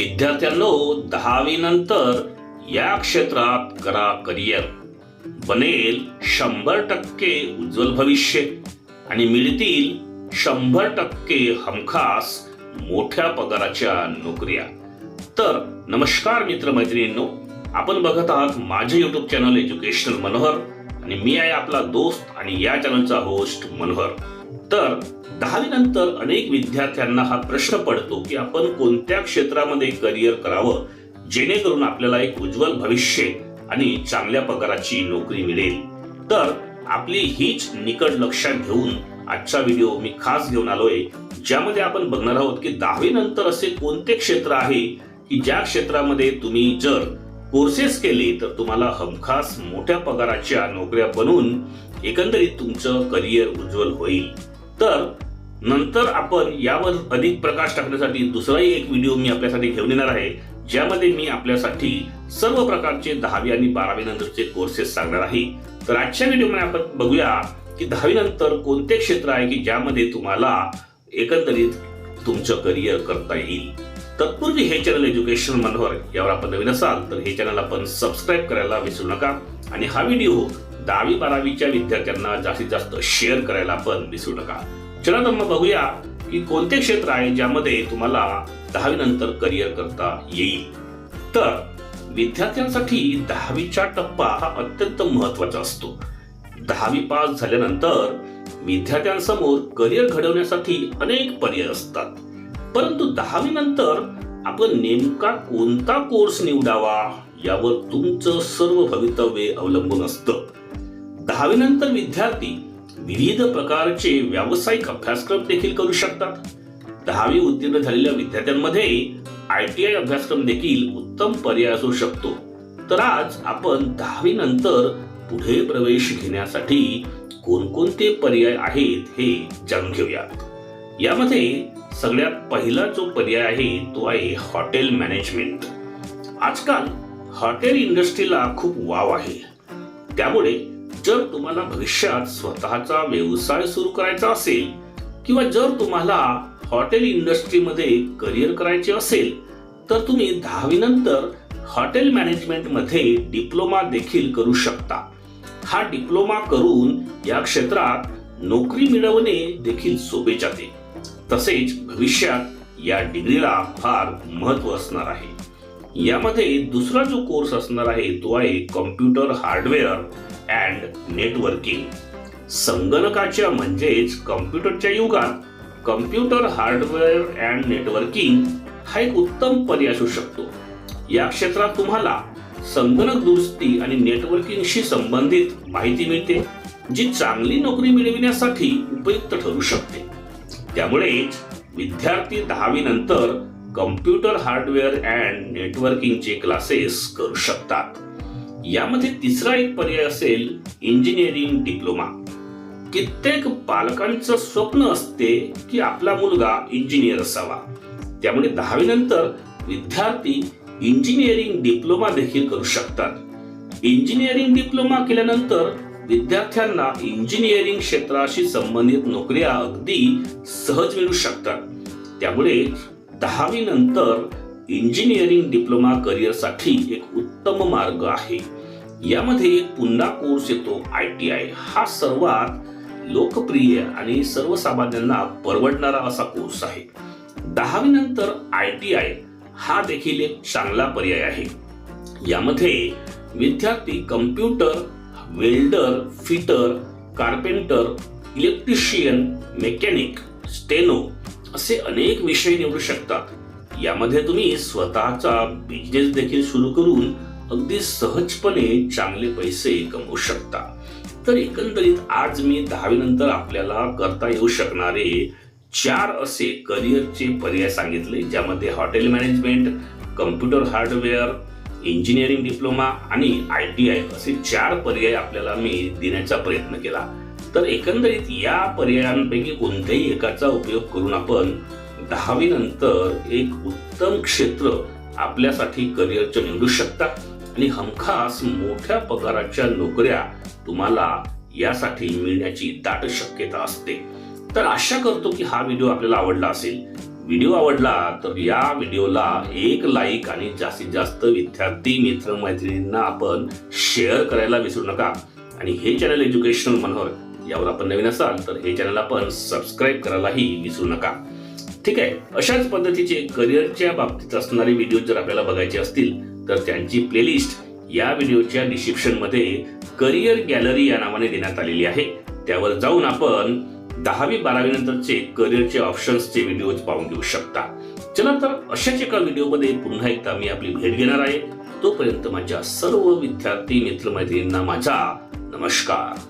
विद्यार्थ्यांनो, 10वी नंतर या क्षेत्रात करा करिअर. बनेल 100% उज्ज्वल भविष्य आणि मिळतील 100% हमखास मोठ्या पगाराच्या नोकऱ्या. तर नमस्कार मित्रमैत्रिणींनो, आपण बघत आहात माझे YouTube चॅनल एज्युकेशनल मनोहर आणि मी आहे आपला दोस्त आणि या चॅनलचा होस्ट मनोहर. तर 10वी नंतर अनेक विद्यार्थ्यांना हा प्रश्न पडतो की आपण कोणत्या क्षेत्रामध्ये करिअर करावं जेणेकरून आपल्याला एक उज्ज्वल भविष्य आणि चांगल्या पगाराची नोकरी मिळेल. तर आपली हीच निकड लक्षात घेऊन आजचा व्हिडिओ मी खास घेऊन आलोय, ज्यामध्ये आपण बघणार आहोत की 10वी नंतर असे कोणते क्षेत्र आहे की ज्या क्षेत्रामध्ये तुम्ही जर कोर्सेस केले तर तुम्हाला हमखास मोठ्या पगाराच्या नोकऱ्या बनून एकंदरीत तुमचं करिअर उज्ज्वल होईल. तर नंतर आपण यावर अधिक प्रकाश टाकण्यासाठी दुसराही एक व्हिडिओ मी आपल्यासाठी घेऊन येणार आहे, ज्यामध्ये मी आपल्यासाठी सर्व प्रकारचे 10वी आणि 12वी नंतरचे कोर्सेस सांगणार आहे. तर आजच्या व्हिडिओमध्ये आपण बघूया की 10वी नंतर कोणते क्षेत्र आहे की ज्यामध्ये तुम्हाला एकंदरीत तुमचं करिअर करता येईल. तत्पूर्वी हे चॅनल एज्युकेशनल मनोहर यावर आपण नवीन असाल तर हे चॅनल आपण सबस्क्राईब करायला विसरू नका आणि हा व्हिडिओ 10वी 12वीच्या विद्यार्थ्यांना जास्तीत जास्त शेअर करायला पण विसरू नका. चला तर मग बघूया की कोणते क्षेत्र आहे ज्यामध्ये तुम्हाला 10वी नंतर करिअर करता येईल. तर विद्यार्थ्यांसाठी 10वीचा टप्पा हा अत्यंत महत्त्वाचा असतो. 10वी पास झाल्यानंतर विद्यार्थ्यांसमोर करिअर घडवण्यासाठी अनेक पर्याय असतात, परंतु 10वी नंतर आपण नेमका कोणता कोर्स निवडावा यावर तुमचं सर्व भवितव्य अवलंबून असतं. 10वी नंतर विद्यार्थी विविध प्रकारचे व्यावसायिक अभ्यासक्रम देखील करू शकतात. 10वी उत्तीर्ण झालेल्या विद्यार्थ्यांमध्ये ITI अभ्यासक्रम देखील उत्तम पर्याय असू शकतो. तर आज आपण 10वी नंतर पुढे प्रवेश घेण्यासाठी कोणकोणते पर्याय आहेत हे जाणून घेऊया. यामध्ये सगळ्यात पहिला जो पर्याय आहे तो आहे हॉटेल मॅनेजमेंट. आजकाल हॉटेल इंडस्ट्रीला खूप वाव आहे, त्यामुळे जर तुम्हाला भविष्यात स्वतःचा व्यवसाय सुरू करायचा असेल किंवा जर तुम्हाला हॉटेल इंडस्ट्रीमध्ये करिअर करायचे असेल तर तुम्ही 10वी नंतर हॉटेल मॅनेजमेंट मध्ये डिप्लोमा देखील करू शकता. हा डिप्लोमा करून या क्षेत्रात नोकरी मिळवणे देखील सोपे जाते. तसेच भविष्यात या डिग्रीला फार महत्त्व असणार आहे. यामध्ये दुसरा जो कोर्स असणार आहे तो आहे कॉम्प्युटर हार्डवेअर अँड नेटवर्किंग. संगणकाच्या म्हणजेच कॉम्प्युटरच्या युगात कॉम्प्युटर हार्डवेअर अँड नेटवर्किंग हा एक उत्तम पर्याय असू शकतो. या क्षेत्रात तुम्हाला संगणक दुरुस्ती आणि नेटवर्किंगशी संबंधित माहिती मिळते, जी चांगली नोकरी मिळविण्यासाठी उपयुक्त ठरू शकते. त्यामुळे विद्यार्थी 10वी नंतर कॉम्प्युटर हार्डवेअर अँड नेटवर्किंगचे क्लासेस करू शकतात. यामध्ये तिसरा एक पर्याय असेल इंजिनिअरिंग डिप्लोमा. कित्येक पालकांचं स्वप्न असते की आपला मुलगा इंजिनियर असावा, त्यामुळे 10वी नंतर विद्यार्थी इंजिनिअरिंग डिप्लोमा देखील करू शकतात. इंजिनिअरिंग डिप्लोमा केल्यानंतर विद्यार्थ्यांना इंजिनिअरिंग क्षेत्राशी संबंधित नोकऱ्या अगदी सहज मिळू शकतात. त्यामुळे 10वी नंतर इंजिनिअरिंग डिप्लोमा करिअरसाठी एक उत्तम मार्ग आहे. यामध्ये पुन्हा कोर्स येतो ITI. हा सर्वात लोकप्रिय आणि सर्वसामान्यांना परवडणारा असा कोर्स आहे. 10वी नंतर ITI हा देखील एक चांगला पर्याय आहे. यामध्ये विद्यार्थी computer, welder, fitter, carpenter, electrician, mechanic, steno असे अनेक विषय निवडू शकतात. यामध्ये तुम्ही स्वतःचा बिझनेस देखील सुरू करून अगदी सहजपणे चांगले पैसे कमवू शकता. तर एकंदरीत आज मी 10वी नंतर आपल्याला करता येऊ शकणारे 4 असे करिअरचे पर्याय सांगितले, ज्यामध्ये hotel management, computer hardware, engineering diploma आणि ITI असे 4 पर्याय आपल्याला मी देण्याचा प्रयत्न केला. तर एकंदरीत या पर्यायांपैकी कोणत्याही एकाचा उपयोग करून आपण 10वी नंतर एक उत्तम क्षेत्र आपल्यासाठी करिअरचं निवडू शकता आणि हमखास मोठ्या पगाराच्या नोकऱ्या तुम्हाला यासाठी मिळण्याची दाट शक्यता असते. तर आशा करतो की हा व्हिडिओ आपल्याला आवडला असेल. व्हिडिओ आवडला तर या व्हिडिओला एक लाईक आणि जास्तीत जास्त विद्यार्थी मित्रमैत्रिणींना आपण शेअर करायला विसरू नका. आणि हे चॅनल एज्युकेशनल मनोहर यावर आपण नवीन असाल तर हे चॅनल आपण सबस्क्राईब करायलाही विसरू नका. ठीक आहे. अशाच पद्धतीचे करिअरच्या बाबतीत असणारे व्हिडिओ जर आपल्याला बघायचे असतील तर त्यांची प्लेलिस्ट या व्हिडिओच्या डिस्क्रिप्शन मध्ये करिअर गॅलरी या नावाने देण्यात आलेली आहे. त्यावर जाऊन आपण 10वी-12वी नंतरचे करिअरचे ऑप्शन्सचे व्हिडिओज पाहून घेऊ शकता. चला तर अशाच एका व्हिडिओमध्ये पुन्हा एकदा मी आपली भेट घेणार आहे. तोपर्यंत माझ्या सर्व विद्यार्थी मित्रमैत्रिणींना माझा नमस्कार.